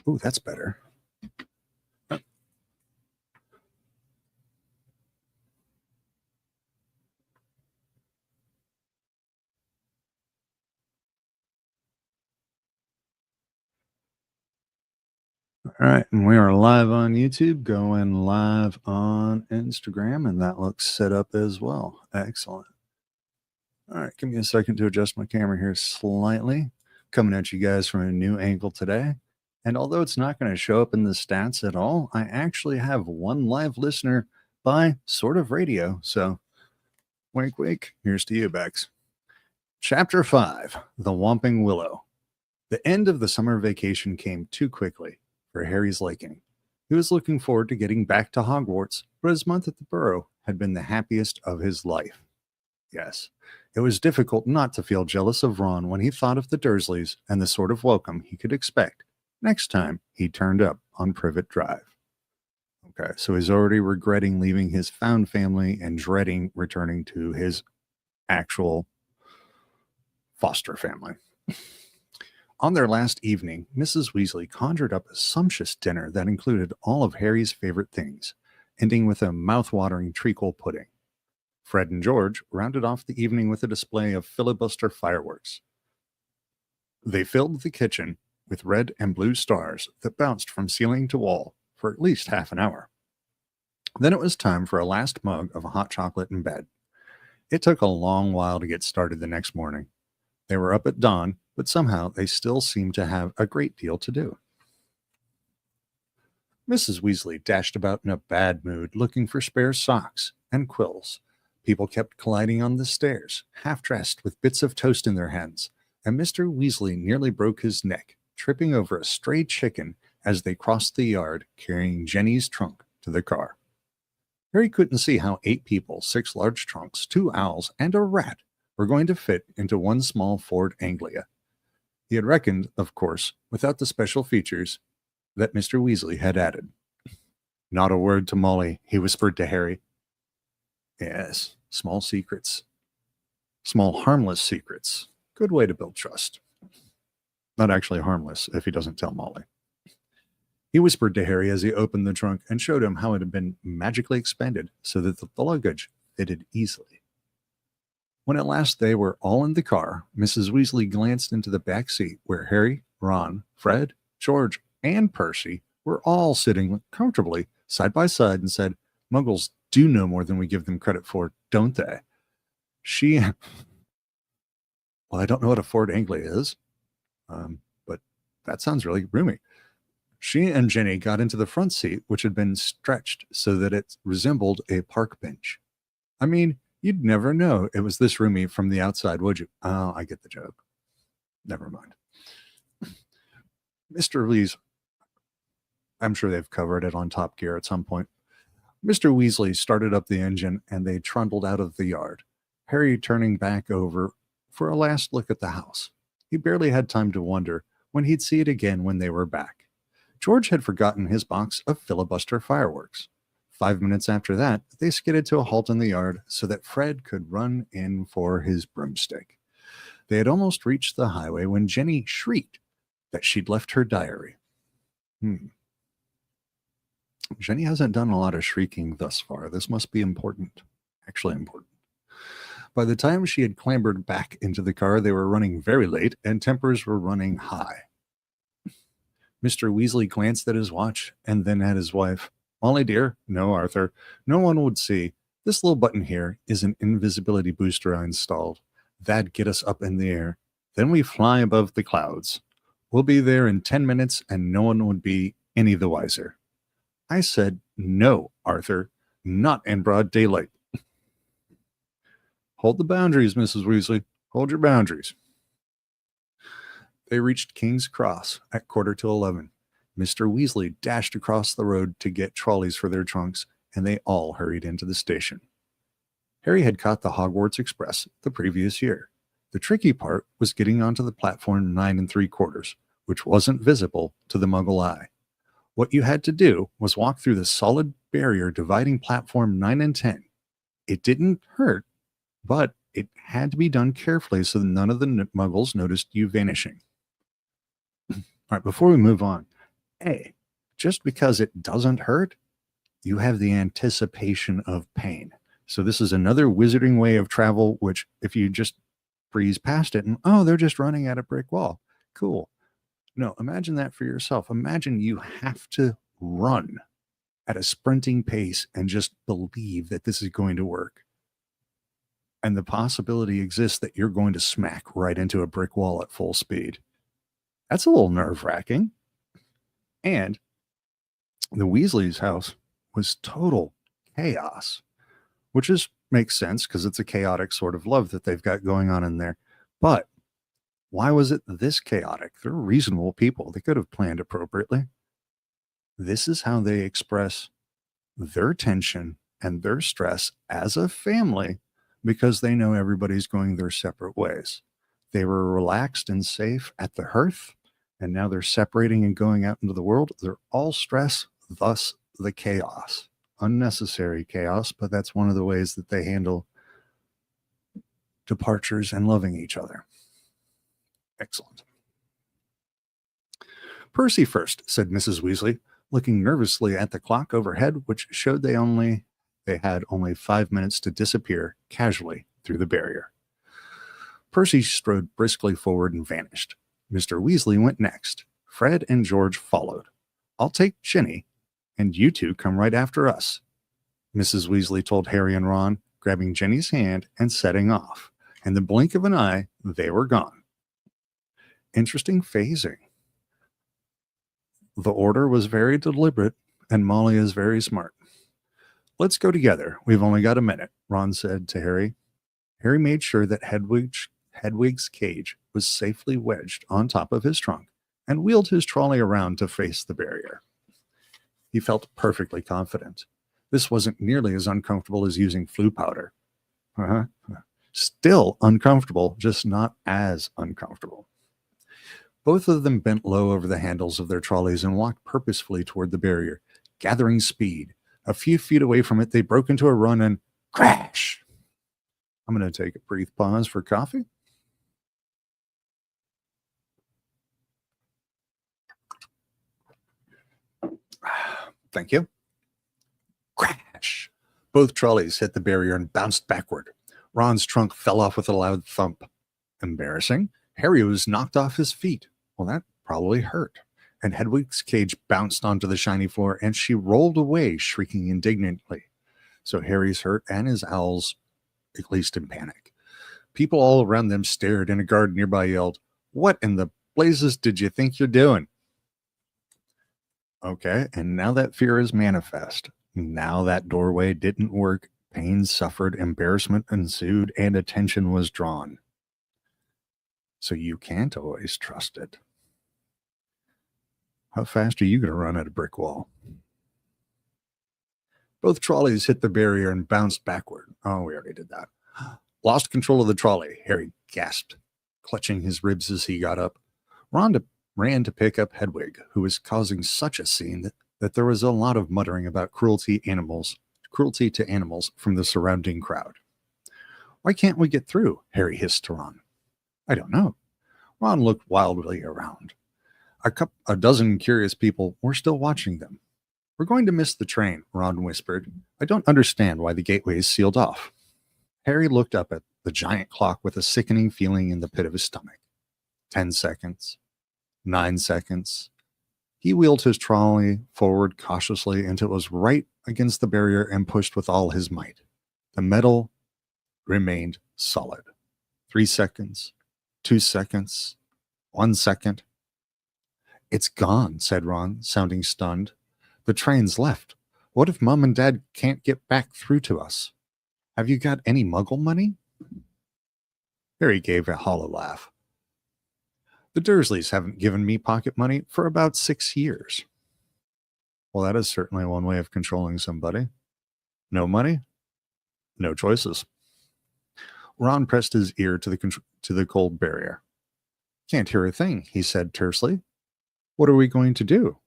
Oh, that's better. All right, and we are live on YouTube, going live on Instagram, and that looks set up as well. Excellent. All right, give me a second to adjust my camera here slightly. Coming at you guys from a new angle today. And although it's not going to show up in the stats at all, I actually have one live listener by sort of radio. So, wink, wink, here's to you, Bex. Chapter 5, The Whomping Willow. The end of the summer vacation came too quickly for Harry's liking. He was looking forward to getting back to Hogwarts, but his month at the Burrow had been the happiest of his life. Yes, it was difficult not to feel jealous of Ron when he thought of the Dursleys and the sort of welcome he could expect next time he turned up on Privet Drive. Okay, so he's already regretting leaving his found family and dreading returning to his actual foster family. On their last evening, Mrs. Weasley conjured up a sumptuous dinner that included all of Harry's favorite things, ending with a mouth-watering treacle pudding. Fred and George rounded off the evening with a display of filibuster fireworks. They filled the kitchen with red and blue stars that bounced from ceiling to wall for at least half an hour. Then it was time for a last mug of hot chocolate in bed. It took a long while to get started the next morning. They were up at dawn, but somehow they still seemed to have a great deal to do. Mrs. Weasley dashed about in a bad mood, looking for spare socks and quills. People kept colliding on the stairs, half-dressed with bits of toast in their hands, and Mr. Weasley nearly broke his neck, tripping over a stray chicken as they crossed the yard, carrying Jenny's trunk to the car. Harry couldn't see how 8 people, 6 large trunks, 2 owls, and a rat were going to fit into one small Ford Anglia. He had reckoned, of course, without the special features that Mr. Weasley had added. Not a word to Molly, he whispered to Harry. Yes, small secrets. Small harmless secrets. Good way to build trust. Not actually harmless if he doesn't tell Molly. He whispered to Harry as he opened the trunk and showed him how it had been magically expanded so that the luggage fitted easily. When at last they were all in the car, Mrs. Weasley glanced into the back seat where Harry, Ron, Fred, George, and Percy were all sitting comfortably side by side and said, "Muggles do know more than we give them credit for, don't they?" Well, I don't know what a Ford Anglia is, but that sounds really roomy. She and Jenny got into the front seat, which had been stretched so that it resembled a park bench. I mean, you'd never know it was this roomy from the outside, would you? Oh, I get the joke. Never mind. Mr. Lee's, I'm sure they've covered it on Top Gear at some point. Mr. Weasley started up the engine and they trundled out of the yard, Harry turning back over for a last look at the house. He barely had time to wonder when he'd see it again when they were back. George had forgotten his box of filibuster fireworks. 5 minutes after that, they skidded to a halt in the yard so that Fred could run in for his broomstick. They had almost reached the highway when Jenny shrieked that she'd left her diary. Jenny hasn't done a lot of shrieking thus far. This must be important. Actually important. By the time she had clambered back into the car, they were running very late and tempers were running high. Mr. Weasley glanced at his watch and then at his wife. "Molly, dear." "No, Arthur. No one would see. This little button here is an invisibility booster I installed. That'd get us up in the air. Then we fly above the clouds. We'll be there in 10 minutes and no one would be any the wiser." "I said no, Arthur. Not in broad daylight." "Hold the boundaries, Mrs. Weasley. Hold your boundaries." They reached King's Cross at 11:15. Mr. Weasley dashed across the road to get trolleys for their trunks, and they all hurried into the station. Harry had caught the Hogwarts Express the previous year. The tricky part was getting onto the platform 9 3/4, which wasn't visible to the Muggle eye. What you had to do was walk through the solid barrier dividing platform 9 and 10. It didn't hurt, but it had to be done carefully so that none of the Muggles noticed you vanishing. All right, before we move on, A, just because it doesn't hurt, you have the anticipation of pain. So this is another wizarding way of travel, which if you just breeze past it and, oh, they're just running at a brick wall. Cool. No, imagine that for yourself. Imagine you have to run at a sprinting pace and just believe that this is going to work. And the possibility exists that you're going to smack right into a brick wall at full speed. That's a little nerve-wracking. And the Weasley's house was total chaos, which makes sense because it's a chaotic sort of love that they've got going on in there. But why was it this chaotic? They're reasonable people. They could have planned appropriately. This is how they express their tension and their stress as a family because they know everybody's going their separate ways. They were relaxed and safe at the hearth, and now they're separating and going out into the world. They're all stress, thus the chaos. Unnecessary chaos, but that's one of the ways that they handle departures and loving each other. Excellent. Percy first, said Mrs. Weasley, looking nervously at the clock overhead, which showed they had only 5 minutes to disappear casually through the barrier. Percy strode briskly forward and vanished. Mr. Weasley went next. Fred and George followed. I'll take Ginny, and you two come right after us, Mrs. Weasley told Harry and Ron, grabbing Ginny's hand and setting off. In the blink of an eye, they were gone. Interesting phasing. The order was very deliberate, and Molly is very smart. Let's go together. We've only got a minute, Ron said to Harry. Harry made sure that Hedwig's cage was safely wedged on top of his trunk and wheeled his trolley around to face the barrier. He felt perfectly confident. This wasn't nearly as uncomfortable as using flu powder. Still uncomfortable, just not as uncomfortable. Both of them bent low over the handles of their trolleys and walked purposefully toward the barrier, gathering speed. A few feet away from it, they broke into a run and crash. I'm going to take a brief pause for coffee. Thank you. Crash. Both trolleys hit the barrier and bounced backward. Ron's trunk fell off with a loud thump. Embarrassing. Harry was knocked off his feet. Well, that probably hurt. And Hedwig's cage bounced onto the shiny floor, and she rolled away, shrieking indignantly. So Harry's hurt, and his owls, at least in panic. People all around them stared, and a guard nearby yelled, "What in the blazes did you think you're doing?" Okay, and now that fear is manifest. Now that doorway didn't work. Pain suffered, embarrassment ensued, and attention was drawn. So you can't always trust it. How fast are you going to run at a brick wall? Both trolleys hit the barrier and bounced backward. Oh, we already did that. Lost control of the trolley, Harry gasped, clutching his ribs as he got up. Ron ran to pick up Hedwig, who was causing such a scene that there was a lot of muttering about cruelty to animals from the surrounding crowd. Why can't we get through? Harry hissed to Ron. I don't know. Ron looked wildly around. A dozen curious people were still watching them. We're going to miss the train, Ron whispered. I don't understand why the gateway is sealed off. Harry looked up at the giant clock with a sickening feeling in the pit of his stomach. 10 seconds. 9 seconds. He wheeled his trolley forward cautiously until it was right against the barrier and pushed with all his might. The metal remained solid. 3 seconds. 2 seconds. 1 second. It's gone, said Ron, sounding stunned. The train's left. What if Mom and Dad can't get back through to us? Have you got any muggle money? Harry gave a hollow laugh. The Dursleys haven't given me pocket money for about 6 years. Well, that is certainly one way of controlling somebody. No money, no choices. Ron pressed his ear to the cold barrier. Can't hear a thing, he said tersely. What are we going to do?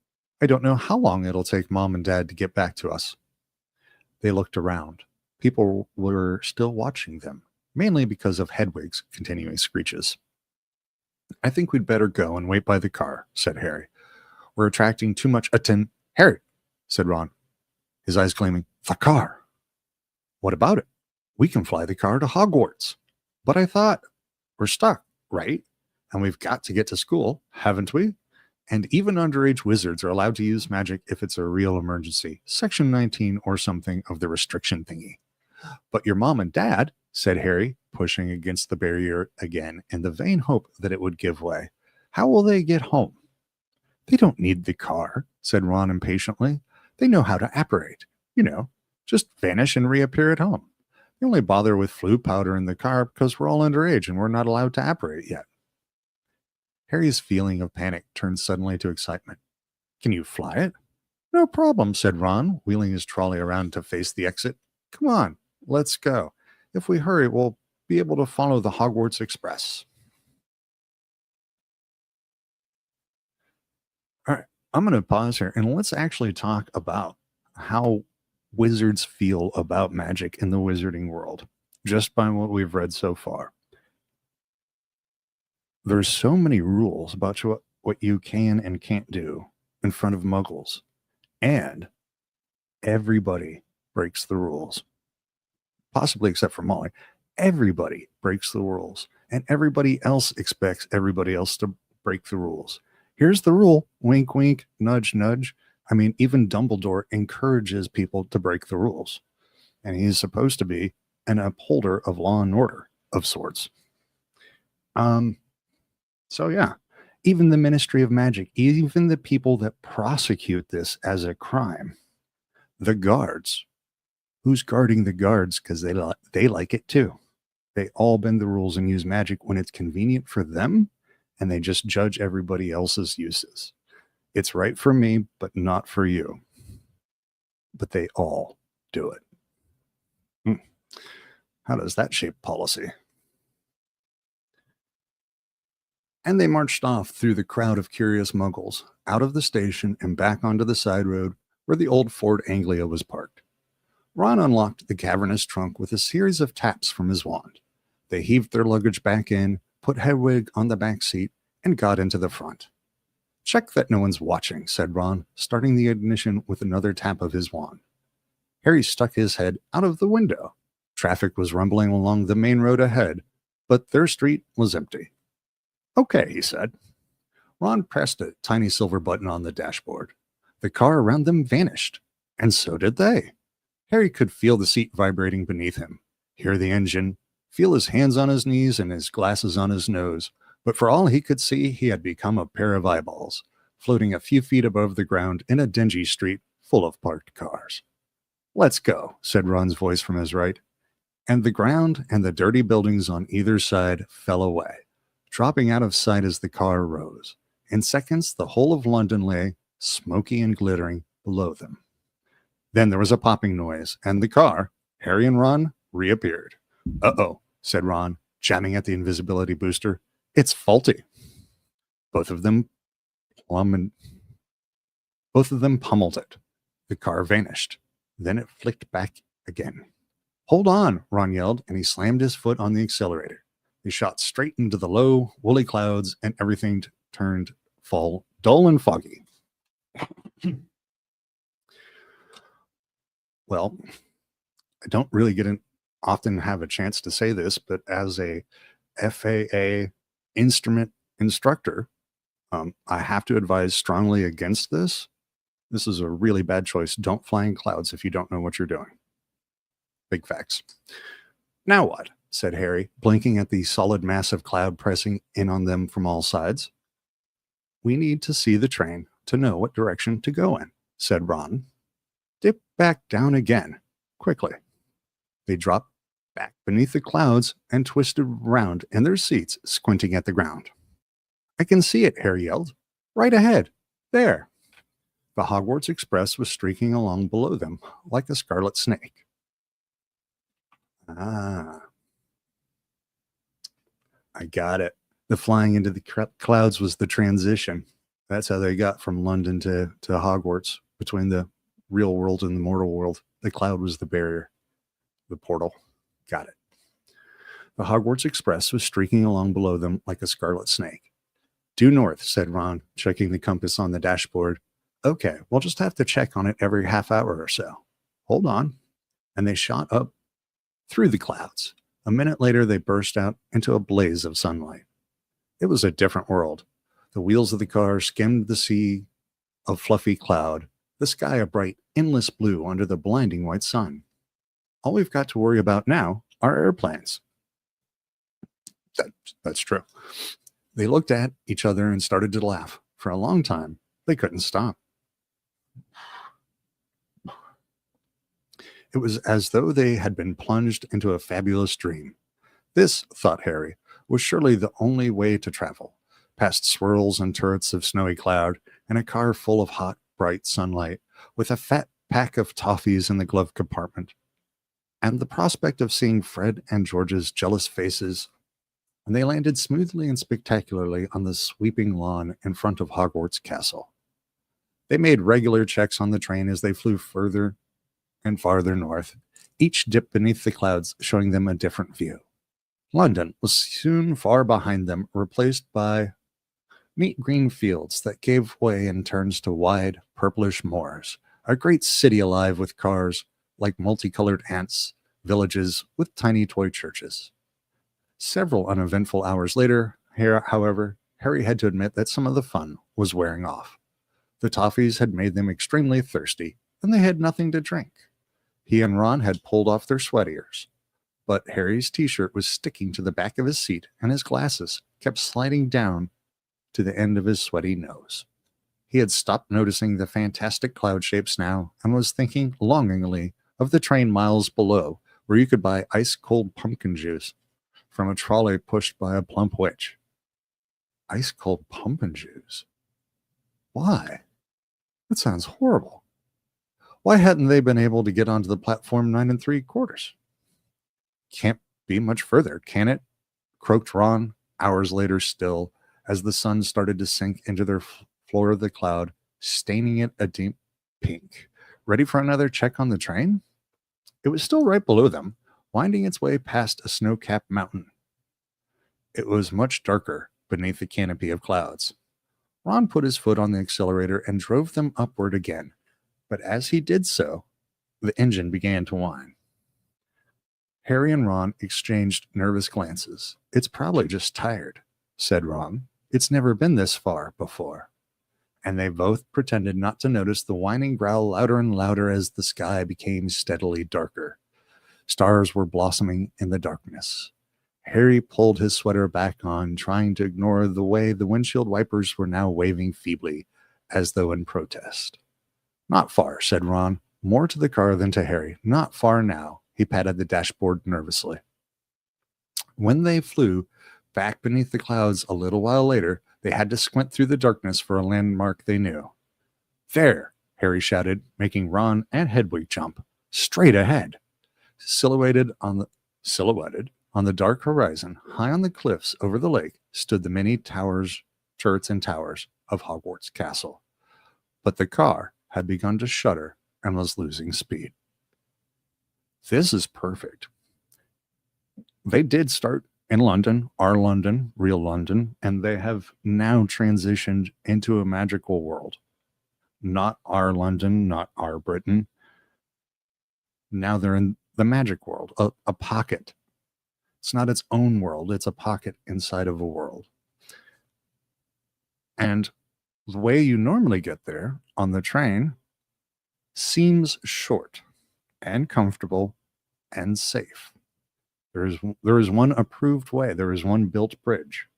I don't know how long it'll take Mom and Dad to get back to us. They looked around. People were still watching them, mainly because of Hedwig's continuing screeches. I think we'd better go and wait by the car, said Harry. We're attracting too much attention. Harry, said Ron, his eyes gleaming. The car. What about it? We can fly the car to Hogwarts. But I thought, we're stuck, right? And we've got to get to school, haven't we? And even underage wizards are allowed to use magic if it's a real emergency. Section 19 or something of the restriction thingy. But your mom and dad, said Harry, pushing against the barrier again in the vain hope that it would give way. How will they get home? They don't need the car, said Ron impatiently. They know how to apparate. You know, just vanish and reappear at home. They only bother with flu powder in the car because we're all underage and we're not allowed to apparate yet. Harry's feeling of panic turned suddenly to excitement. Can you fly it? No problem, said Ron, wheeling his trolley around to face the exit. Come on, let's go. If we hurry, we'll be able to follow the Hogwarts Express. All right, I'm going to pause here and let's actually talk about how wizards feel about magic in the wizarding world, just by what we've read so far. There's so many rules about what you can and can't do in front of muggles, and everybody breaks the rules. Possibly except for Molly. Everybody breaks the rules, and everybody else expects everybody else to break the rules. Here's the rule, wink, wink, nudge, nudge. I mean, even Dumbledore encourages people to break the rules, and he's supposed to be an upholder of law and order of sorts. So yeah, even the Ministry of Magic, even the people that prosecute this as a crime, the guards, who's guarding the guards because they like it too. They all bend the rules and use magic when it's convenient for them, and they just judge everybody else's uses. It's right for me, but not for you. But they all do it. How does that shape policy? And they marched off through the crowd of curious muggles, out of the station and back onto the side road where the old Ford Anglia was parked. Ron unlocked the cavernous trunk with a series of taps from his wand. They heaved their luggage back in, put Hedwig on the back seat, and got into the front. Check that no one's watching, said Ron, starting the ignition with another tap of his wand. Harry stuck his head out of the window. Traffic was rumbling along the main road ahead, but their street was empty. Okay, he said. Ron pressed a tiny silver button on the dashboard. The car around them vanished, and so did they. Harry could feel the seat vibrating beneath him, hear the engine, feel his hands on his knees and his glasses on his nose, but for all he could see, he had become a pair of eyeballs, floating a few feet above the ground in a dingy street full of parked cars. Let's go, said Ron's voice from his right, and the ground and the dirty buildings on either side fell away, dropping out of sight as the car rose. In seconds, the whole of London lay, smoky and glittering, below them. Then there was a popping noise, and the car, Harry and Ron, reappeared. Uh-oh, said Ron, jamming at the invisibility booster. It's faulty. Both of them pummeled it. The car vanished. Then it flicked back again. Hold on, Ron yelled, and he slammed his foot on the accelerator. They shot straight into the low, woolly clouds, and everything turned dull and foggy. Well, I don't really often have a chance to say this, but as a FAA instrument instructor, I have to advise strongly against this. This is a really bad choice. Don't fly in clouds if you don't know what you're doing. Big facts. Now what? Said Harry, blinking at the solid mass of cloud pressing in on them from all sides. We need to see the train to know what direction to go in, said Ron. Dip back down again, quickly. They dropped back beneath the clouds and twisted round in their seats, squinting at the ground. I can see it, Harry yelled. Right ahead. There. The Hogwarts Express was streaking along below them like a scarlet snake. Ah. I got it. The flying into the clouds was the transition. That's how they got from London to Hogwarts, between the real world and the mortal world. The cloud was the barrier, the portal. Got it. The Hogwarts Express was streaking along below them like a scarlet snake. Due north, said Ron, checking the compass on the dashboard. Okay, we'll just have to check on it every half hour or so. Hold on. And they shot up through the clouds. A minute later, they burst out into a blaze of sunlight. It was a different world. The wheels of the car skimmed the sea of fluffy cloud, the sky a bright, endless blue under the blinding white sun. All we've got to worry about now are airplanes. That's true. They looked at each other and started to laugh. For a long time, they couldn't stop. It was as though they had been plunged into a fabulous dream. This, thought Harry, was surely the only way to travel, past swirls and turrets of snowy cloud, and a car full of hot, bright sunlight, with a fat pack of toffees in the glove compartment. And the prospect of seeing Fred and George's jealous faces, and they landed smoothly and spectacularly on the sweeping lawn in front of Hogwarts Castle. They made regular checks on the train as they flew further and farther north, each dip beneath the clouds showing them a different view. London was soon far behind them, replaced by neat green fields that gave way in turns to wide, purplish moors, a great city alive with cars like multicolored ants, villages with tiny toy churches. Several uneventful hours later, however, Harry had to admit that some of the fun was wearing off. The toffees had made them extremely thirsty, and they had nothing to drink. He and Ron had pulled off their sweat ears, but Harry's t-shirt was sticking to the back of his seat, and his glasses kept sliding down to the end of his sweaty nose. He had stopped noticing the fantastic cloud shapes now, and was thinking longingly of the train miles below, where you could buy ice-cold pumpkin juice from a trolley pushed by a plump witch. Ice-cold pumpkin juice? Why? That sounds horrible. Why hadn't they been able to get onto the platform 9 3/4? Can't be much further, can it? Croaked Ron, hours later still, as the sun started to sink into the floor of the cloud, staining it a deep pink. Ready for another check on the train? It was still right below them, winding its way past a snow-capped mountain. It was much darker beneath the canopy of clouds. Ron put his foot on the accelerator and drove them upward again, but as he did so, the engine began to whine. Harry and Ron exchanged nervous glances. It's probably just tired, said Ron. It's never been this far before. And they both pretended not to notice the whining growl louder and louder as the sky became steadily darker. Stars were blossoming in the darkness. Harry pulled his sweater back on, trying to ignore the way the windshield wipers were now waving feebly, as though in protest. Not far, said Ron, more to the car than to Harry. Not far now. He patted the dashboard nervously. When they flew back beneath the clouds a little while later, they had to squint through the darkness for a landmark they knew. There, Harry shouted, making Ron and Hedwig jump. Straight ahead. Silhouetted on the dark horizon, high on the cliffs over the lake, stood the many turrets and towers of Hogwarts Castle. But the car had begun to shudder and was losing speed. This is perfect. They did start in London, our London, real London, and they have now transitioned into a magical world. Not our London, not our Britain. Now they're in the magic world, a pocket. It's not its own world, it's a pocket inside of a world. And the way you normally get there on the train seems short and comfortable and safe. There is one approved way. There is one built bridge.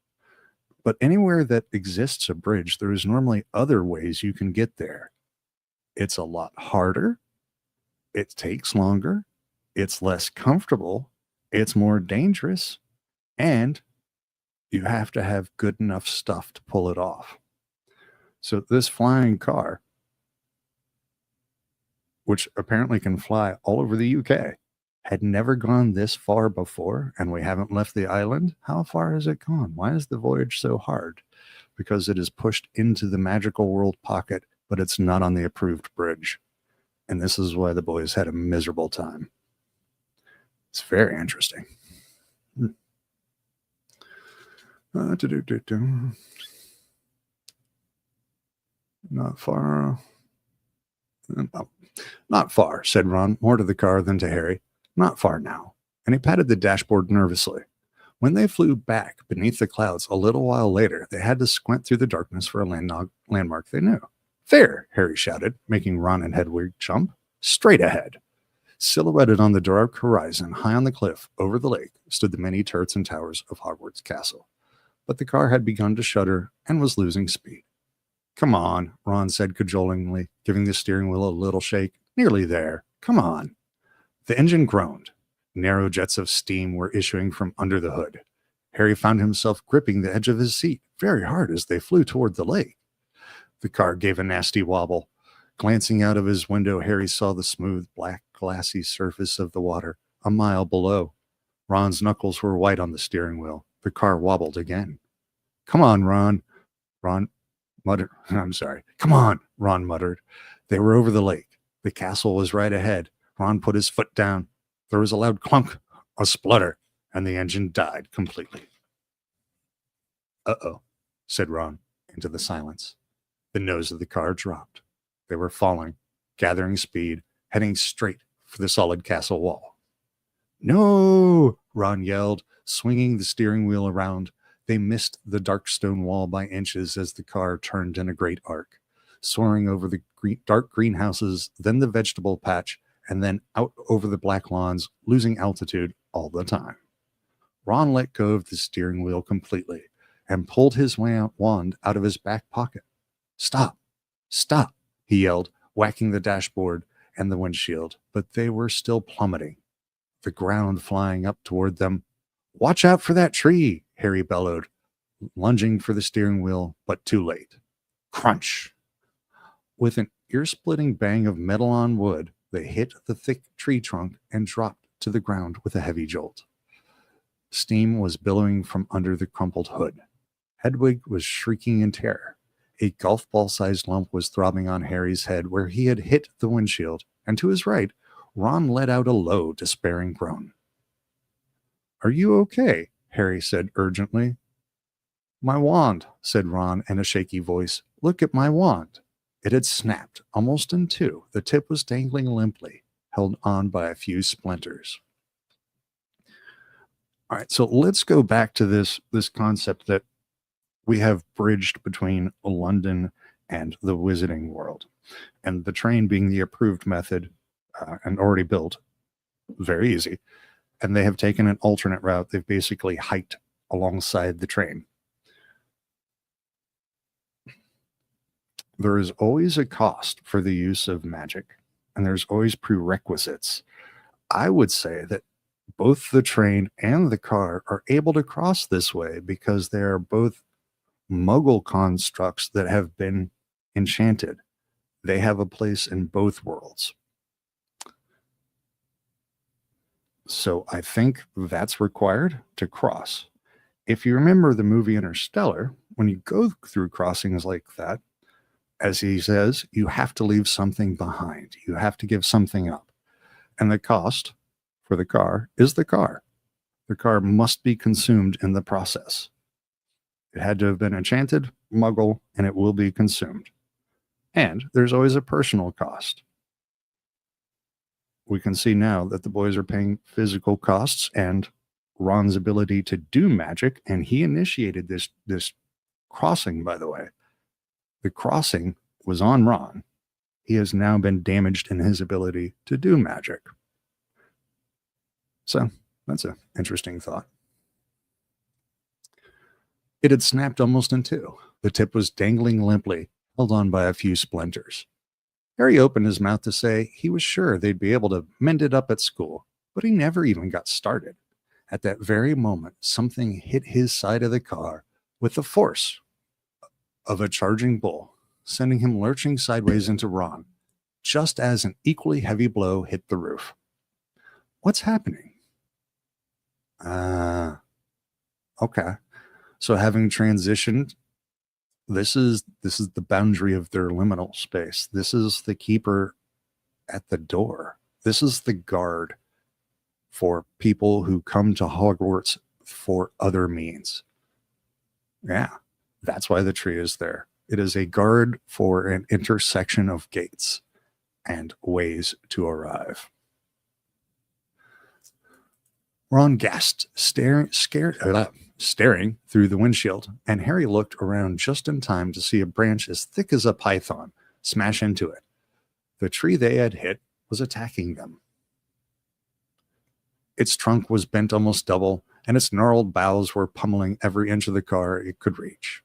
But anywhere that exists a bridge, there is normally other ways you can get there. It's a lot harder. It takes longer. It's less comfortable. It's more dangerous. And you have to have good enough stuff to pull it off. So this flying car, which apparently can fly all over the UK, had never gone this far before, and we haven't left the island. How far has it gone? Why is the voyage so hard? Because it is pushed into the magical world pocket, but it's not on the approved bridge. And this is why the boys had a miserable time. It's very interesting. Not far. No, not far, said Ron, more to the car than to Harry. Not far now. And he patted the dashboard nervously. When they flew back beneath the clouds a little while later, they had to squint through the darkness for a landmark they knew. There, Harry shouted, making Ron and Hedwig jump. Straight ahead. Silhouetted on the dark horizon, high on the cliff over the lake, stood the many turrets and towers of Hogwarts Castle. But the car had begun to shudder and was losing speed. Come on, Ron said cajolingly, giving the steering wheel a little shake. Nearly there. Come on. The engine groaned. Narrow jets of steam were issuing from under the hood. Harry found himself gripping the edge of his seat very hard as they flew toward the lake. The car gave a nasty wobble. Glancing out of his window, Harry saw the smooth, black, glassy surface of the water a mile below. Ron's knuckles were white on the steering wheel. The car wobbled again. Come on, Ron. Ron muttered. I'm sorry. Come on, Ron muttered. They were over the lake. The castle was right ahead. Ron put his foot down. There was a loud clunk, a splutter, and the engine died completely. Uh-oh, said Ron into the silence. The nose of the car dropped. They were falling, gathering speed, heading straight for the solid castle wall. No, Ron yelled, swinging the steering wheel around. They missed the dark stone wall by inches as the car turned in a great arc, soaring over the dark greenhouses, then the vegetable patch, and then out over the black lawns, losing altitude all the time. Ron let go of the steering wheel completely and pulled his wand out of his back pocket. Stop! Stop! He yelled, whacking the dashboard and the windshield, but they were still plummeting, the ground flying up toward them. Watch out for that tree, Harry bellowed, lunging for the steering wheel, but too late. Crunch! With an ear-splitting bang of metal on wood, they hit the thick tree trunk and dropped to the ground with a heavy jolt. Steam was billowing from under the crumpled hood. Hedwig was shrieking in terror. A golf ball-sized lump was throbbing on Harry's head where he had hit the windshield, and to his right, Ron let out a low, despairing groan. Are you okay? Harry said urgently. My wand, said Ron in a shaky voice. Look at my wand. It had snapped, almost in two. The tip was dangling limply, held on by a few splinters. All right, so let's go back to this concept that we have bridged between London and the Wizarding world, and the train being the approved method and already built, very easy. And they have taken an alternate route. They've basically hiked alongside the train. There is always a cost for the use of magic, and there's always prerequisites. I would say that both the train and the car are able to cross this way because they are both Muggle constructs that have been enchanted. They have a place in both worlds. So I think that's required to cross. If you remember the movie Interstellar, when you go through crossings like that, as he says, you have to leave something behind. You have to give something up. And the cost for the car is the car. The car must be consumed in the process. It had to have been enchanted, Muggle, and it will be consumed. And there's always a personal cost. We can see now that the boys are paying physical costs, and Ron's ability to do magic, and he initiated this crossing, by the way. The crossing was on Ron. He has now been damaged in his ability to do magic. So that's an interesting thought. It had snapped almost in two. The tip was dangling limply, held on by a few splinters. Harry opened his mouth to say he was sure they'd be able to mend it up at school, but he never even got started. At that very moment, something hit his side of the car with the force of a charging bull, sending him lurching sideways into Ron, just as an equally heavy blow hit the roof. What's happening? Okay. So having transitioned, this is the boundary of their liminal space. This is the keeper at the door. This is the guard for people who come to Hogwarts for other means. Yeah, that's why the tree is there. It is a guard for an intersection of gates and ways to arrive. Ron gasped, staring through the windshield, and Harry looked around just in time to see a branch as thick as a python smash into it. The tree they had hit was attacking them. Its trunk was bent almost double, and its gnarled boughs were pummeling every inch of the car it could reach.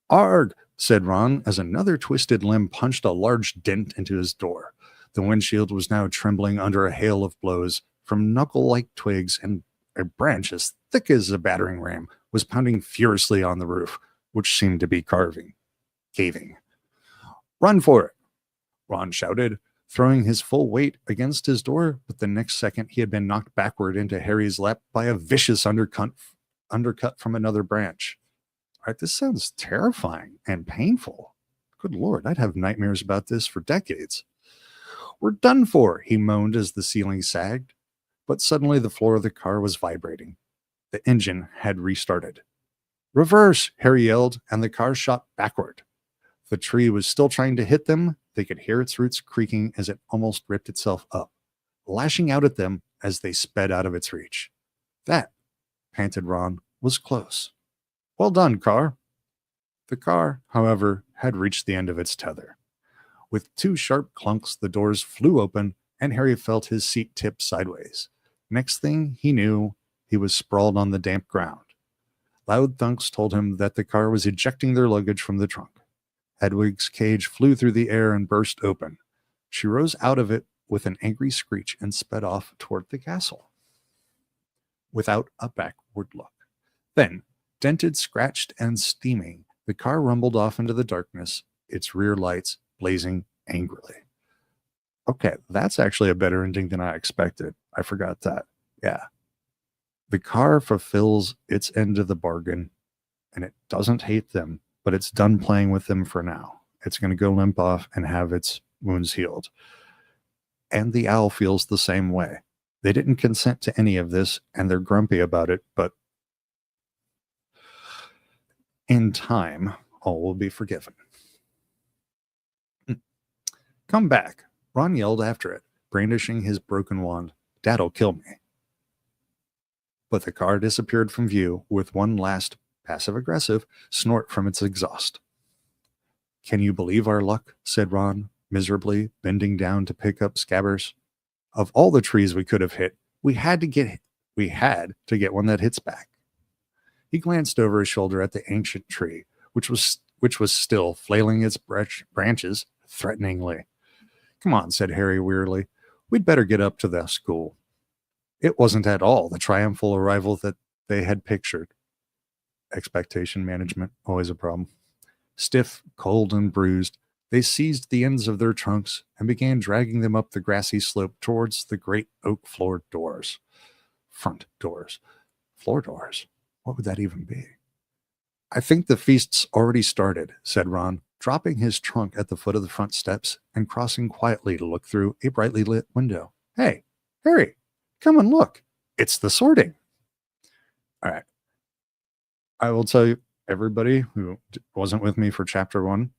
"Arg!" said Ron, as another twisted limb punched a large dent into his door. The windshield was now trembling under a hail of blows from knuckle-like twigs, and a branch as thick as a battering ram was pounding furiously on the roof, which seemed to be caving. "Run for it!" Ron shouted, throwing his full weight against his door, but the next second he had been knocked backward into Harry's lap by a vicious undercut from another branch. All right, this sounds terrifying and painful. Good Lord, I'd have nightmares about this for decades. "We're done for," he moaned as the ceiling sagged. But suddenly the floor of the car was vibrating. The engine had restarted. "Reverse!" Harry yelled, and the car shot backward. The tree was still trying to hit them. They could hear its roots creaking as it almost ripped itself up, lashing out at them as they sped out of its reach. "That," panted Ron, "was close. Well done, car." The car, however, had reached the end of its tether. With two sharp clunks, the doors flew open, and Harry felt his seat tip sideways. Next thing he knew, he was sprawled on the damp ground. Loud thunks told him that the car was ejecting their luggage from the trunk. Hedwig's cage flew through the air and burst open. She rose out of it with an angry screech and sped off toward the castle, without a backward look. Then, dented, scratched, and steaming, the car rumbled off into the darkness, its rear lights blazing angrily. Okay, that's actually a better ending than I expected. I forgot that. Yeah. The car fulfills its end of the bargain, and it doesn't hate them, but it's done playing with them for now. It's going to go limp off and have its wounds healed. And the owl feels the same way. They didn't consent to any of this, and they're grumpy about it, but in time, all will be forgiven. "Come back," Ron yelled after it, brandishing his broken wand. "Dad'll kill me." But the car disappeared from view with one last passive-aggressive snort from its exhaust. "Can you believe our luck?" said Ron, miserably, bending down to pick up Scabbers. "Of all the trees we could have hit, we had to get one that hits back." He glanced over his shoulder at the ancient tree, which was still flailing its branches threateningly. "Come on," said Harry wearily. "We'd better get up to the school." It wasn't at all the triumphal arrival that they had pictured. Expectation management, always a problem. Stiff, cold, and bruised, they seized the ends of their trunks and began dragging them up the grassy slope towards the great oak-floored doors. Front doors. Floor doors. What would that even be? "I think the feast's already started," said Ron, dropping his trunk at the foot of the front steps and crossing quietly to look through a brightly lit window. "Hey, Harry, come and look. It's the sorting." All right. I will tell you, everybody who wasn't with me for chapter 1,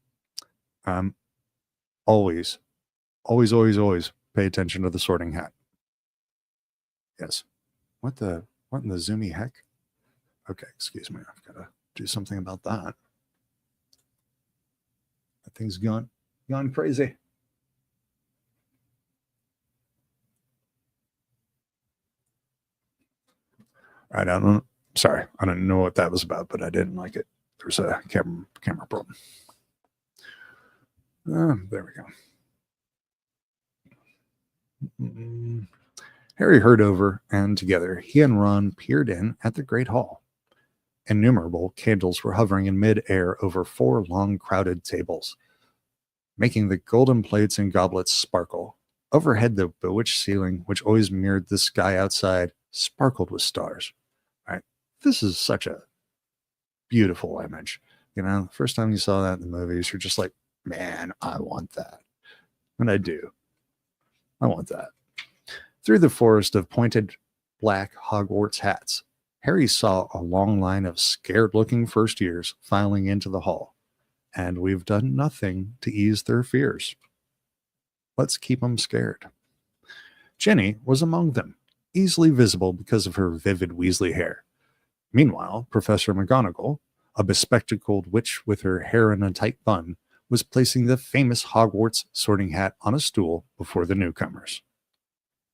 always pay attention to the sorting hat. Yes. What in the zoomy heck? Okay, excuse me. I've got to do something about that. That thing's gone crazy. All right, I don't know what that was about, but I didn't like it. There's a camera problem. There we go. Harry hurried over, and together he and Ron peered in at the great hall. Innumerable candles were hovering in mid-air over 4 long, crowded tables, making the golden plates and goblets sparkle. Overhead, the bewitched ceiling, which always mirrored the sky outside, sparkled with stars. All right, this is such a beautiful image. You know, the first time you saw that in the movies, you're just like, man, I want that. And I do. I want that. Through the forest of pointed black Hogwarts hats, Harry saw a long line of scared-looking first years filing into the hall. and we've done nothing to ease their fears. Let's keep them scared. Jenny was among them, easily visible because of her vivid Weasley hair. Meanwhile, Professor McGonagall, a bespectacled witch with her hair in a tight bun, was placing the famous Hogwarts sorting hat on a stool before the newcomers.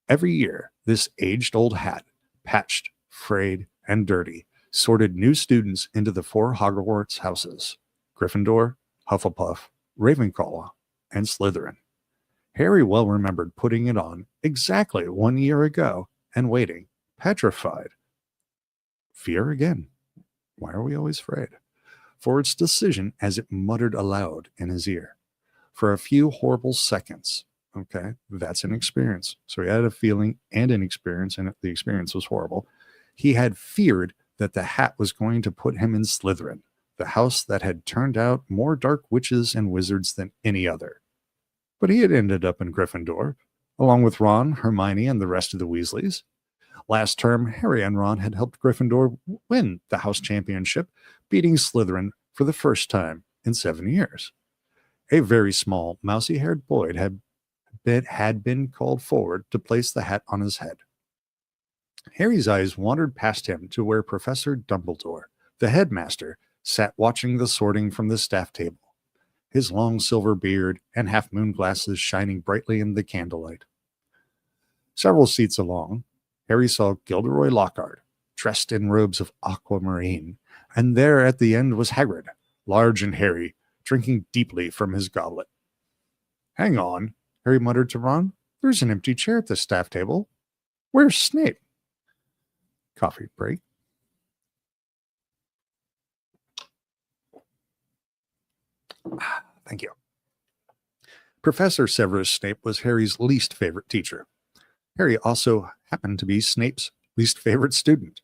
Every year, this aged-old hat, patched, frayed, and dirty, sorted new students into the 4 Hogwarts houses: Gryffindor, Hufflepuff, Ravenclaw, and Slytherin. Harry well remembered putting it on exactly 1 year ago and waiting, petrified. Fear again. Why are we always afraid? For its decision as it muttered aloud in his ear. For a few horrible seconds. Okay, that's an experience. So he had a feeling and an experience, and the experience was horrible. He had feared that the hat was going to put him in Slytherin, the house that had turned out more dark witches and wizards than any other. But he had ended up in Gryffindor, along with Ron, Hermione, and the rest of the Weasleys. Last term, Harry and Ron had helped Gryffindor win the house championship, beating Slytherin for the first time in 7 years. A very small, mousy-haired boy had been called forward to place the hat on his head. Harry's eyes wandered past him to where Professor Dumbledore, the headmaster, sat watching the sorting from the staff table, his long silver beard and half-moon glasses shining brightly in the candlelight. Several seats along, Harry saw Gilderoy Lockhart, dressed in robes of aquamarine, and there at the end was Hagrid, large and hairy, drinking deeply from his goblet. "Hang on," Harry muttered to Ron. "There's an empty chair at the staff table. Where's Snape?" Coffee break. Thank you. Professor Severus Snape was Harry's least favorite teacher. Harry also happened to be Snape's least favorite student.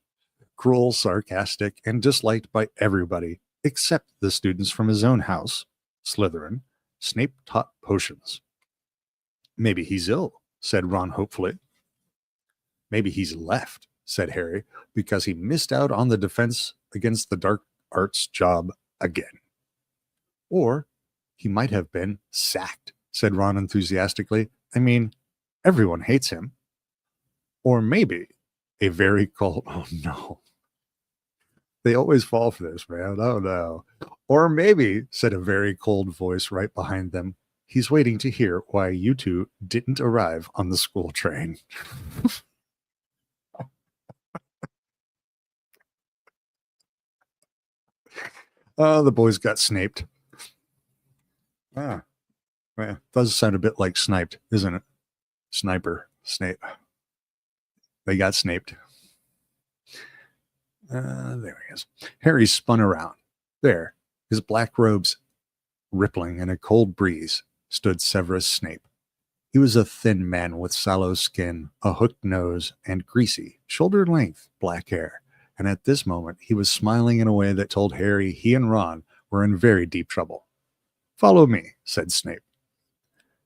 Cruel, sarcastic, and disliked by everybody except the students from his own house, Slytherin, Snape taught potions. "Maybe he's ill," said Ron hopefully. "Maybe he's left," said Harry, because he missed out on the defense against the dark arts job again. "Or he might have been sacked," said Ron enthusiastically. "I mean, everyone hates him." "Or maybe a very cold..." Oh, no. They always fall for this, man. Oh, no. "Or maybe," said a very cold voice right behind them, "he's waiting to hear why you two didn't arrive on the school train." The boys got snaped. Yeah, does sound a bit like sniped, isn't it? Sniper, Snape. They got snaped. There he is. Harry spun around. There, his black robes rippling in a cold breeze, stood Severus Snape. He was a thin man with sallow skin, a hooked nose, and greasy, shoulder-length black hair. And at this moment, he was smiling in a way that told Harry he and Ron were in very deep trouble. "Follow me," said Snape.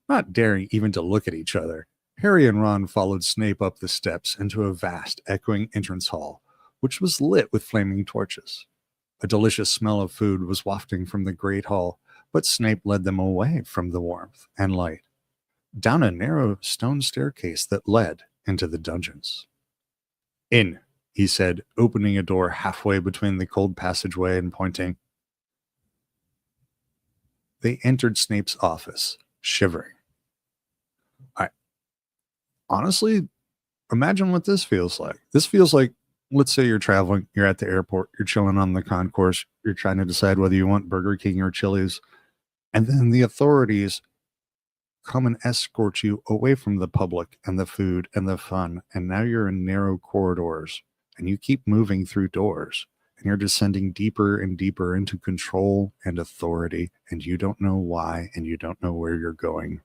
Not daring even to look at each other, Harry and Ron followed Snape up the steps into a vast, echoing entrance hall, which was lit with flaming torches. A delicious smell of food was wafting from the great hall, but Snape led them away from the warmth and light, down a narrow stone staircase that led into the dungeons. "In," he said, opening a door halfway between the cold passageway and pointing. They entered Snape's office, shivering. Honestly, imagine what this feels like. This feels like, let's say you're traveling, you're at the airport, you're chilling on the concourse, you're trying to decide whether you want Burger King or Chili's, and then the authorities come and escort you away from the public and the food and the fun, and now you're in narrow corridors, and you keep moving through doors, and you're descending deeper and deeper into control and authority, and you don't know why, and you don't know where you're going.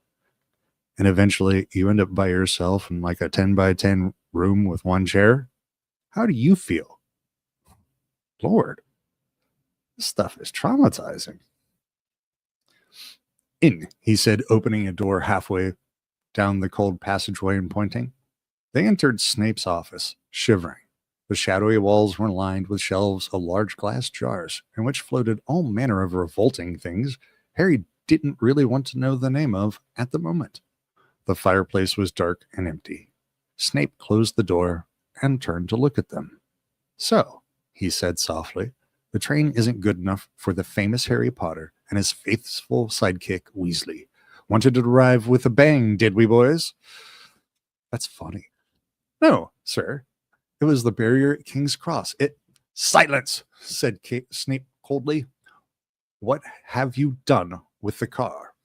And eventually you end up by yourself in like a 10 by 10 room with one chair. How do you feel? Lord, this stuff is traumatizing. "In," he said, opening a door halfway down the cold passageway and pointing. They entered Snape's office, shivering. The shadowy walls were lined with shelves of large glass jars, in which floated all manner of revolting things Harry didn't really want to know the name of at the moment. The fireplace was dark and empty. Snape closed the door and turned to look at them. "So," he said softly, "the train isn't good enough for the famous Harry Potter and his faithful sidekick Weasley. Wanted to arrive with a bang, did we, boys?" That's funny. "No, sir. It was the barrier at King's Cross. It—" "Silence," said Snape coldly. "What have you done with the car?"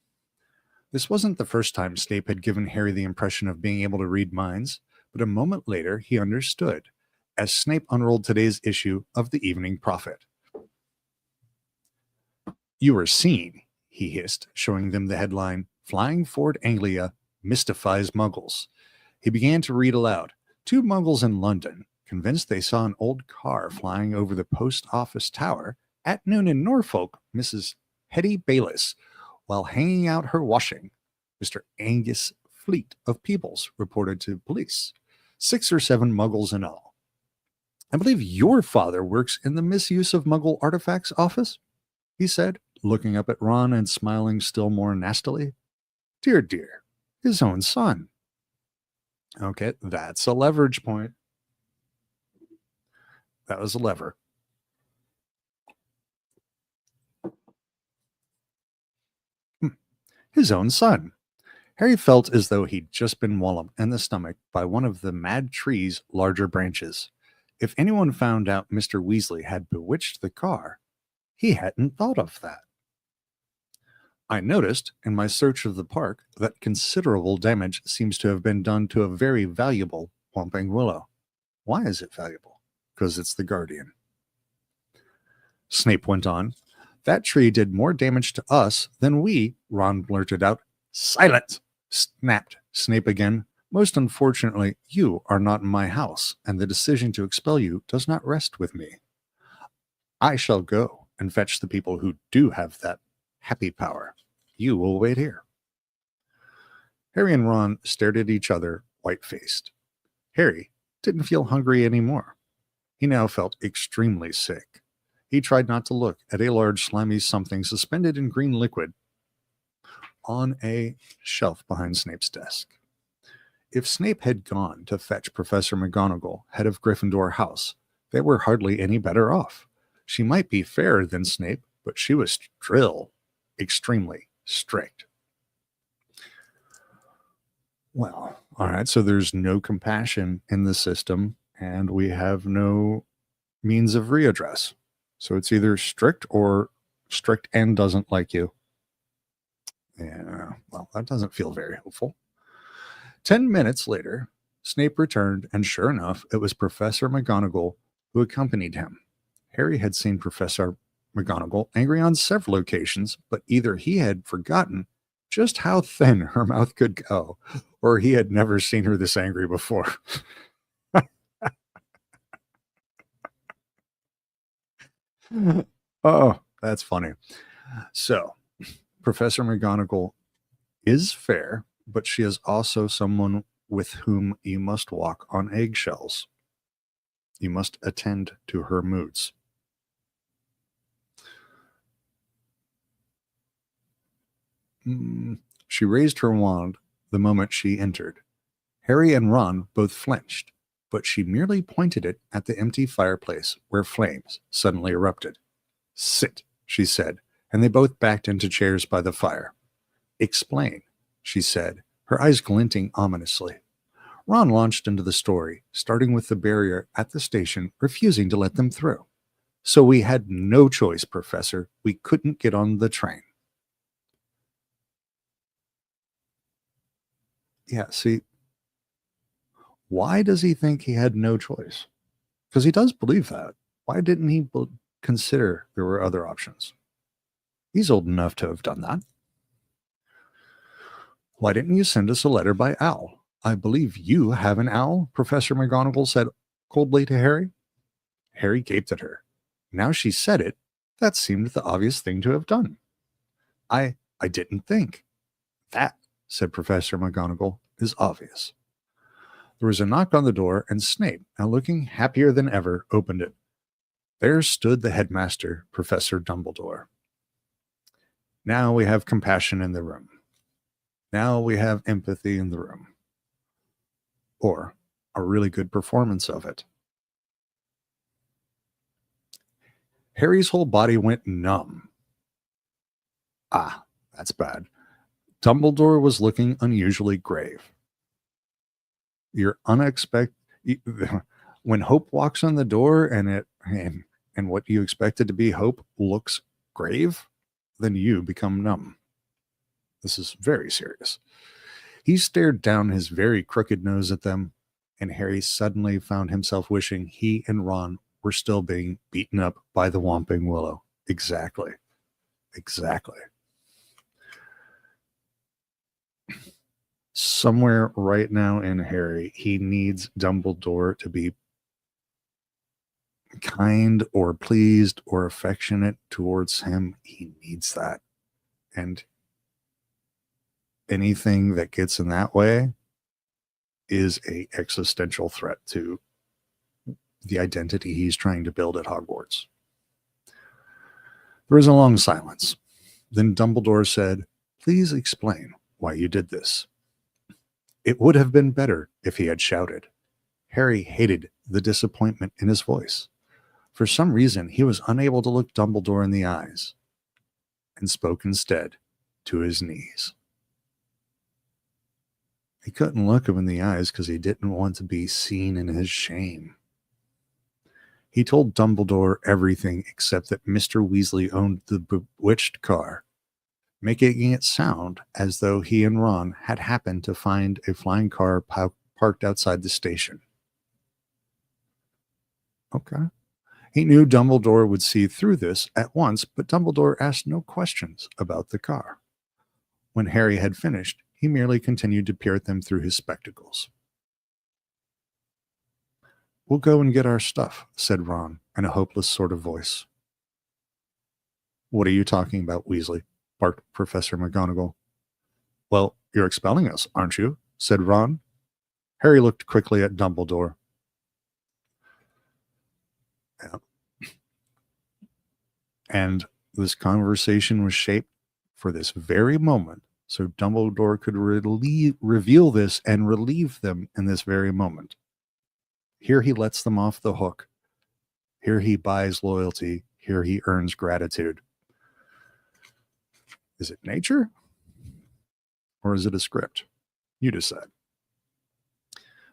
This wasn't the first time Snape had given Harry the impression of being able to read minds, but a moment later he understood, as Snape unrolled today's issue of the Evening Prophet. "You were seen," he hissed, showing them the headline, "Flying Ford Anglia Mystifies Muggles." He began to read aloud. "Two Muggles in London, convinced they saw an old car flying over the post office tower at noon in Norfolk, Mrs. Hetty Bayliss, while hanging out her washing. Mr. Angus Fleet of Peebles reported to police. 6 or 7 Muggles in all. I believe your father works in the misuse of Muggle artifacts office," he said, looking up at Ron and smiling still more nastily. "Dear, dear, his own son." Okay, that's a leverage point. That was a lever. His own son. Harry felt as though he'd just been walloped in the stomach by one of the mad tree's larger branches. If anyone found out Mr. Weasley had bewitched the car, he hadn't thought of that. "I noticed in my search of the park that considerable damage seems to have been done to a very valuable Whomping Willow." "Why is it valuable?" "Because it's the guardian." Snape went on. "That tree did more damage to us than we," Ron blurted out. "Silence!" snapped Snape again. "Most unfortunately, you are not in my house, and the decision to expel you does not rest with me. I shall go and fetch the people who do have that happy power. You will wait here." Harry and Ron stared at each other, white-faced. Harry didn't feel hungry anymore. He now felt extremely sick. He tried not to look at a large slimy something suspended in green liquid on a shelf behind Snape's desk. If Snape had gone to fetch Professor McGonagall, head of Gryffindor House, they were hardly any better off. She might be fairer than Snape, but she was still extremely strict. Well, all right, so there's no compassion in the system, and we have no means of readdress. So it's either strict or strict and doesn't like you. Yeah, well, that doesn't feel very hopeful. 10 minutes later, Snape returned, and sure enough, it was Professor McGonagall who accompanied him. Harry had seen Professor McGonagall angry on several occasions, but either he had forgotten just how thin her mouth could go, or he had never seen her this angry before. Oh, that's funny. So, Professor McGonagall is fair, but she is also someone with whom you must walk on eggshells. You must attend to her moods. She raised her wand the moment she entered. Harry and Ron both flinched, but she merely pointed it at the empty fireplace where flames suddenly erupted. "Sit," she said, and they both backed into chairs by the fire. "Explain," she said, her eyes glinting ominously. Ron launched into the story, starting with the barrier at the station refusing to let them through. "So we had no choice, Professor. We couldn't get on the train." Yeah, see, why does he think he had no choice? Because he does believe that. Why didn't he consider there were other options? He's old enough to have done that. "Why didn't you send us a letter by owl? I believe you have an owl," Professor McGonagall said coldly to Harry. Harry gaped at her. Now she said it, that seemed the obvious thing to have done. I didn't think." "That," said Professor McGonagall, "is obvious." There was a knock on the door, and Snape, now looking happier than ever, opened it. There stood the headmaster, Professor Dumbledore. Now we have compassion in the room. Now we have empathy in the room. Or a really good performance of it. Harry's whole body went numb. Ah, that's bad. Dumbledore was looking unusually grave. You're unexpected. When hope walks on the door and what you expected to be hope looks grave, then you become numb. This is very serious. He stared down his very crooked nose at them, and Harry suddenly found himself wishing he and Ron were still being beaten up by the Whomping Willow. Exactly. Somewhere right now in Harry, he needs Dumbledore to be kind or pleased or affectionate towards him. He needs that. And anything that gets in that way is an existential threat to the identity he's trying to build at Hogwarts. There was a long silence. Then Dumbledore said, "Please explain why you did this." It would have been better if he had shouted. Harry hated the disappointment in his voice. For some reason, he was unable to look Dumbledore in the eyes, and spoke instead to his knees. He couldn't look him in the eyes because he didn't want to be seen in his shame. He told Dumbledore everything except that Mr. Weasley owned the bewitched car, making it sound as though he and Ron had happened to find a flying car parked outside the station. Okay. He knew Dumbledore would see through this at once, but Dumbledore asked no questions about the car. When Harry had finished, he merely continued to peer at them through his spectacles. "We'll go and get our stuff," said Ron in a hopeless sort of voice. "What are you talking about, Weasley?" barked Professor McGonagall. "Well, you're expelling us, aren't you?" said Ron. Harry looked quickly at Dumbledore. Yeah. And this conversation was shaped for this very moment, so Dumbledore could reveal this and relieve them in this very moment. Here he lets them off the hook. Here he buys loyalty. Here he earns gratitude. Is it nature? Or is it a script? You decide.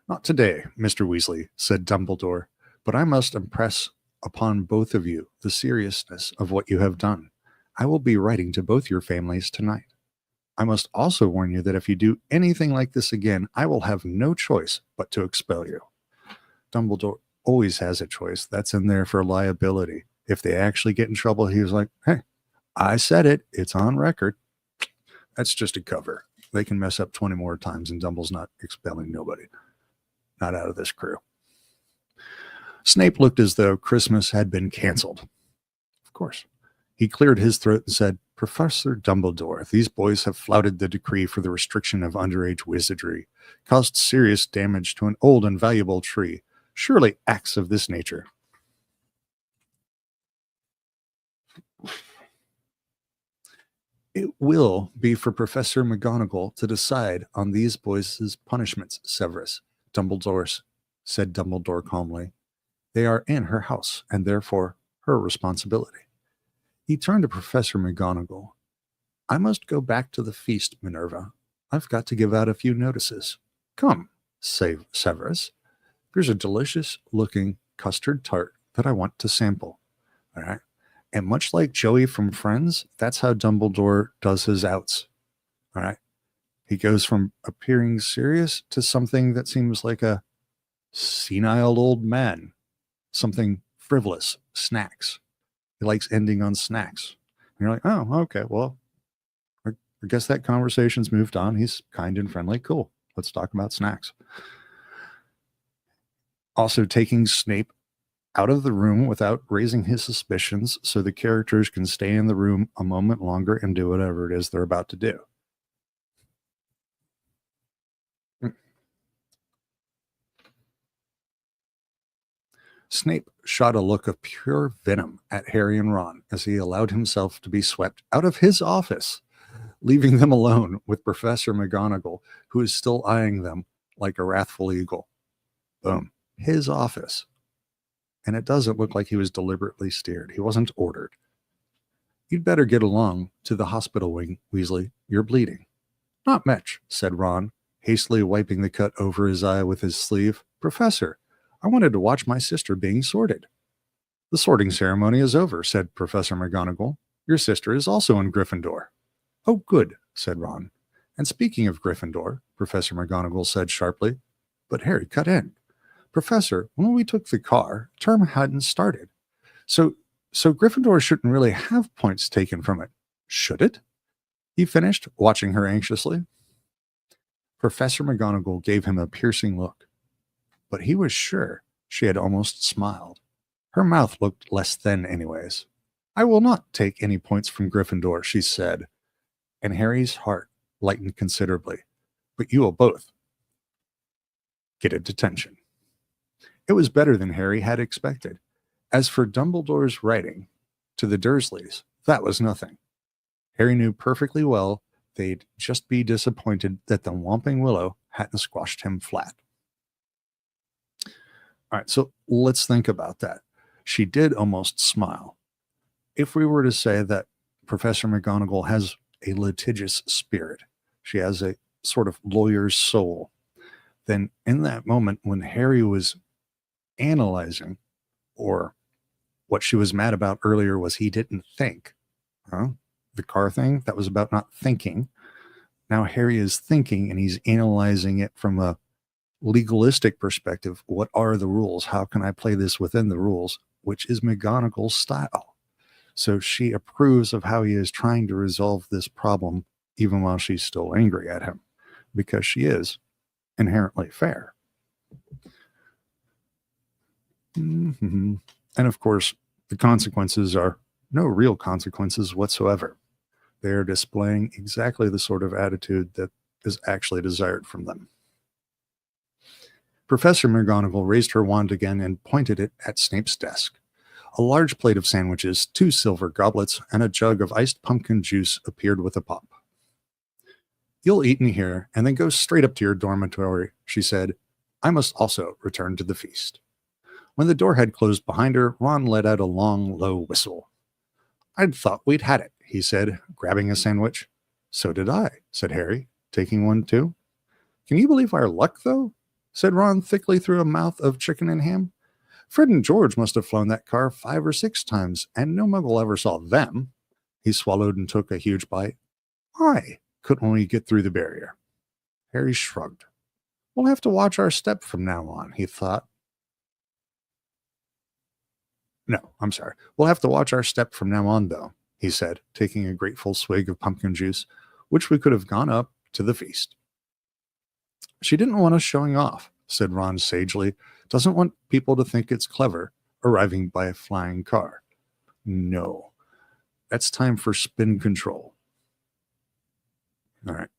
"Not today, Mr. Weasley," said Dumbledore, "but I must impress upon both of you the seriousness of what you have done. I will be writing to both your families tonight. I must also warn you that if you do anything like this again, I will have no choice but to expel you." Dumbledore always has a choice. That's in there for liability. If they actually get in trouble, he was like, "Hey, I said it. It's on record." That's just a cover. They can mess up 20 more times, and Dumbledore's not expelling nobody. Not out of this crew. Snape looked as though Christmas had been canceled. Of course. He cleared his throat and said, "Professor Dumbledore, these boys have flouted the decree for the restriction of underage wizardry, caused serious damage to an old and valuable tree. Surely acts of this nature." "It will be for Professor McGonagall to decide on these boys' punishments, Severus," said Dumbledore calmly. "They are in her house, and therefore her responsibility." He turned to Professor McGonagall. "I must go back to the feast, Minerva. I've got to give out a few notices. Come, Severus. Here's a delicious-looking custard tart that I want to sample." All right. And much like Joey from Friends, that's how Dumbledore does his outs. All right. He goes from appearing serious to something that seems like a senile old man, something frivolous, snacks. He likes ending on snacks. And you're like, "Oh, okay, well, I guess that conversation's moved on. He's kind and friendly. Cool. Let's talk about snacks." Also taking Snape out of the room without raising his suspicions so the characters can stay in the room a moment longer and do whatever it is they're about to do. Snape shot a look of pure venom at Harry and Ron as he allowed himself to be swept out of his office, leaving them alone with Professor McGonagall, who is still eyeing them like a wrathful eagle. Boom. His office. And it doesn't look like he was deliberately steered. He wasn't ordered. You'd better get along to the hospital wing, Weasley. You're bleeding. Not much, said Ron, hastily wiping the cut over his eye with his sleeve. Professor, I wanted to watch my sister being sorted. The sorting ceremony is over, said Professor McGonagall. Your sister is also in Gryffindor. Oh, good, said Ron. And speaking of Gryffindor, Professor McGonagall said sharply, but Harry cut in. Professor, when we took the car, term hadn't started. So Gryffindor shouldn't really have points taken from it, should it? He finished, watching her anxiously. Professor McGonagall gave him a piercing look, but he was sure she had almost smiled. Her mouth looked less thin anyways. I will not take any points from Gryffindor, she said, and Harry's heart lightened considerably. But you will both get a detention. It was better than Harry had expected. As for Dumbledore's writing to the Dursleys, that was nothing. Harry knew perfectly well they'd just be disappointed that the Whomping Willow hadn't squashed him flat. All right, so let's think about that. She did almost smile. If we were to say that Professor McGonagall has a litigious spirit, she has a sort of lawyer's soul, then in that moment when Harry was analyzing, or what she was mad about earlier was he didn't think, the car thing, that was about not thinking. Now Harry is thinking and he's analyzing it from a legalistic perspective. What are the rules? How can I play this within the rules? Which is McGonagall's style. So she approves of how he is trying to resolve this problem, even while she's still angry at him, because she is inherently fair. And of course, the consequences are no real consequences whatsoever. They are displaying exactly the sort of attitude that is actually desired from them. Professor McGonagall raised her wand again and pointed it at Snape's desk. A large plate of sandwiches, 2 silver goblets, and a jug of iced pumpkin juice appeared with a pop. You'll eat in here and then go straight up to your dormitory, she said. I must also return to the feast. When the door had closed behind her, Ron let out a long, low whistle. I'd thought we'd had it, he said, grabbing a sandwich. So did I, said Harry, taking one too. Can you believe our luck, though? Said Ron thickly through a mouth of chicken and ham. Fred and George must have flown that car 5 or 6 times, and no muggle ever saw them. He swallowed and took a huge bite. Why couldn't we get through the barrier? Harry shrugged. We'll have to watch our step from now on, he thought. No, I'm sorry. We'll have to watch our step from now on, though, he said, taking a grateful swig of pumpkin juice, which we could have gone up to the feast. She didn't want us showing off, said Ron sagely. Doesn't want people to think it's clever, arriving by a flying car. No, that's time for spin control. All right.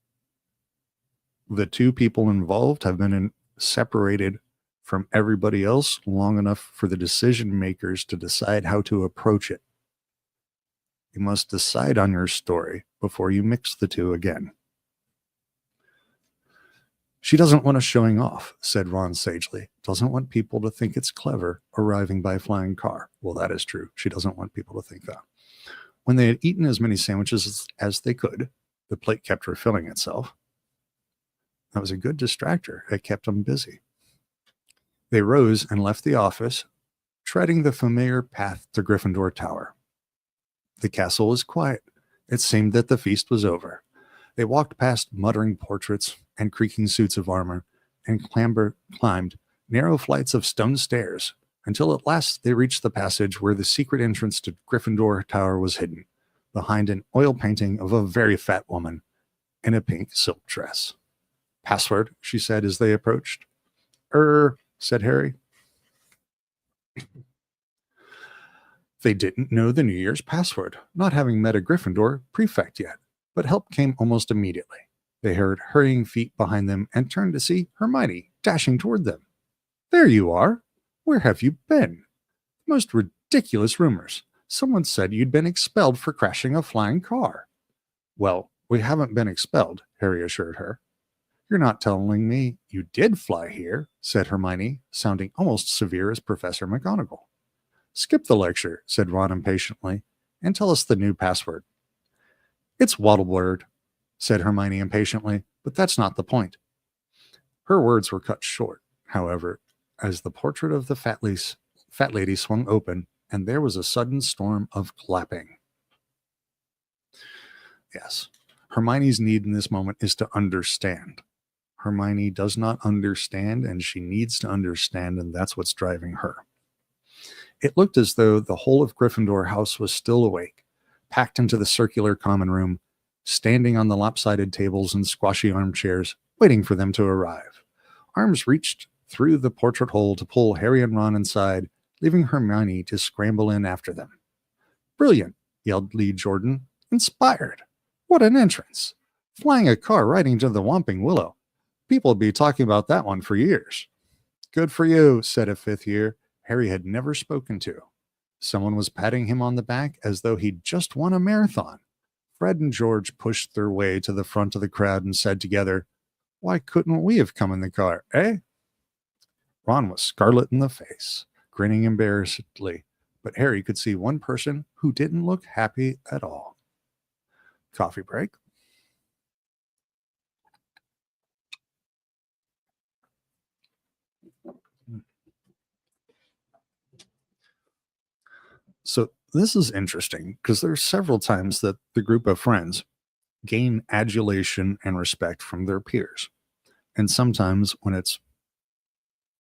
The 2 people involved have been separated from everybody else long enough for the decision makers to decide how to approach it. You must decide on your story before you mix the 2 again. She doesn't want us showing off, said Ron sagely. Doesn't want people to think it's clever arriving by a flying car. Well, that is true. She doesn't want people to think that. When they had eaten as many sandwiches as they could, the plate kept refilling itself. That was a good distractor. It kept them busy. They rose and left the office, treading the familiar path to Gryffindor Tower. The castle was quiet. It seemed that the feast was over. They walked past muttering portraits and creaking suits of armor, and climbed narrow flights of stone stairs, until at last they reached the passage where the secret entrance to Gryffindor Tower was hidden, behind an oil painting of a very fat woman in a pink silk dress. Password, she said as they approached. Said Harry. They didn't know the New Year's password, not having met a Gryffindor prefect yet, but help came almost immediately. They heard hurrying feet behind them and turned to see Hermione dashing toward them. There you are. Where have you been? Most ridiculous rumors. Someone said you'd been expelled for crashing a flying car. Well, we haven't been expelled, Harry assured her. You're not telling me you did fly here, said Hermione, sounding almost severe as Professor McGonagall. Skip the lecture, said Ron impatiently, and tell us the new password. It's Waddleword, said Hermione impatiently, but that's not the point. Her words were cut short, however, as the portrait of the fat lady swung open, and there was a sudden storm of clapping. Yes, Hermione's need in this moment is to understand. Hermione does not understand, and she needs to understand, and that's what's driving her. It looked as though the whole of Gryffindor House was still awake, packed into the circular common room, standing on the lopsided tables and squashy armchairs, waiting for them to arrive. Arms reached through the portrait hole to pull Harry and Ron inside, leaving Hermione to scramble in after them. Brilliant, yelled Lee Jordan. Inspired. What an entrance. Flying a car right into the Whomping Willow. People would be talking about that one for years. Good for you, said a fifth year Harry had never spoken to. Someone was patting him on the back as though he'd just won a marathon. Fred and George pushed their way to the front of the crowd and said together, Why couldn't we have come in the car, eh? Ron was scarlet in the face, grinning embarrassedly, but Harry could see one person who didn't look happy at all. Coffee break. So this is interesting because there's several times that the group of friends gain adulation and respect from their peers. And sometimes when it's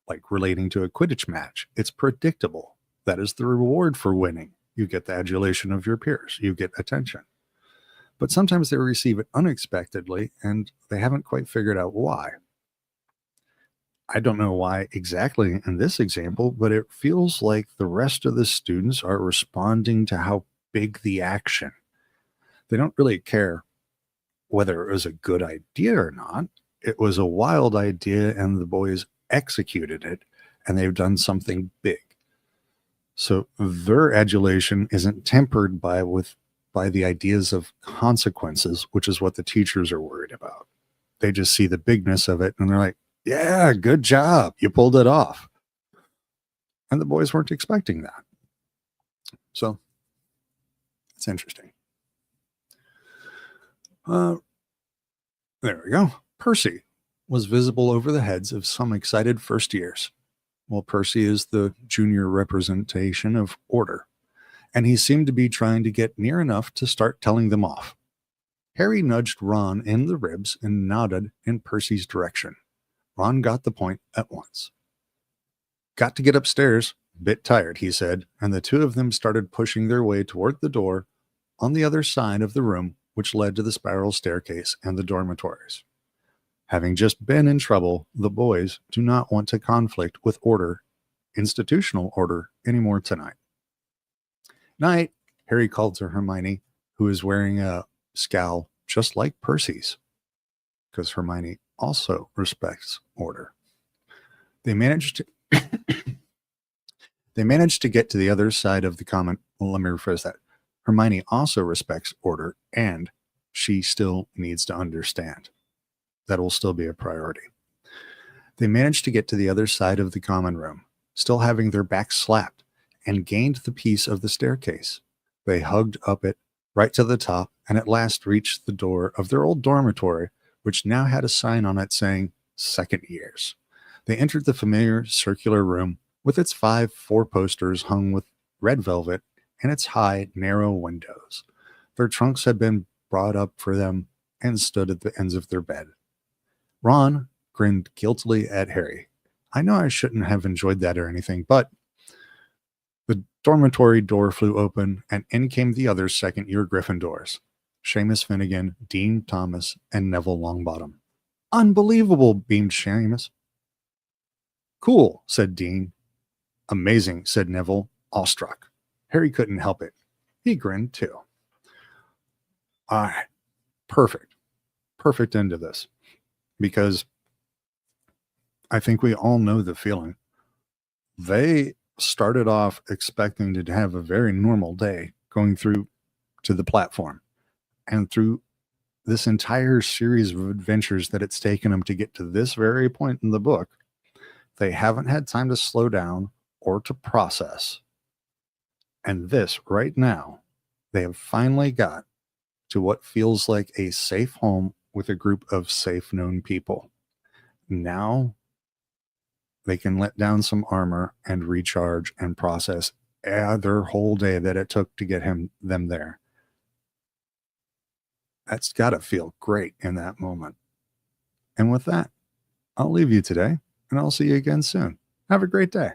like relating to a Quidditch match, it's predictable. That is the reward for winning. You get the adulation of your peers. You get attention. But sometimes they receive it unexpectedly and they haven't quite figured out why. I don't know why exactly in this example, but it feels like the rest of the students are responding to how big the action. They don't really care whether it was a good idea or not. It was a wild idea and the boys executed it and they've done something big. So their adulation isn't tempered by the ideas of consequences, which is what the teachers are worried about. They just see the bigness of it and they're like, yeah, good job. You pulled it off. And the boys weren't expecting that. So it's interesting. There we go. Percy was visible over the heads of some excited first years. Well, Percy is the junior representation of order, and he seemed to be trying to get near enough to start telling them off. Harry nudged Ron in the ribs and nodded in Percy's direction. Ron got the point at once. Got to get upstairs. Bit tired, he said, and the two of them started pushing their way toward the door on the other side of the room, which led to the spiral staircase and the dormitories. Having just been in trouble, the boys do not want to conflict with order, institutional order, anymore tonight. Night, Harry called to Hermione, who is wearing a scowl just like Percy's, because Hermione also respects order. They managed to get to the other side of the common. Well, let me rephrase that. Hermione also respects order, and she still needs to understand. That will still be a priority. They managed to get to the other side of the common room, still having their backs slapped, and gained the piece of the staircase. They hugged up it right to the top, and at last reached the door of their old dormitory, which now had a sign on it saying second years. They entered the familiar circular room with its 5 four-posters hung with red velvet and its high, narrow windows. Their trunks had been brought up for them and stood at the ends of their bed. Ron grinned guiltily at Harry. I know I shouldn't have enjoyed that or anything, but the dormitory door flew open, and in came the other second-year Gryffindors. Seamus Finnegan, Dean Thomas, and Neville Longbottom. Unbelievable, beamed Seamus. Cool, said Dean. Amazing, said Neville, awestruck. Harry couldn't help it. He grinned too. All right, perfect. Perfect end to this. Because I think we all know the feeling They started off expecting to have a very normal day going through to the platform, and through this entire series of adventures that it's taken them to get to this very point in the book, they haven't had time to slow down or to process. And this right now, they have finally got to what feels like a safe home with a group of safe known people. Now they can let down some armor and recharge and process their whole day that it took to get them there. That's got to feel great in that moment. And with that, I'll leave you today, and I'll see you again soon. Have a great day.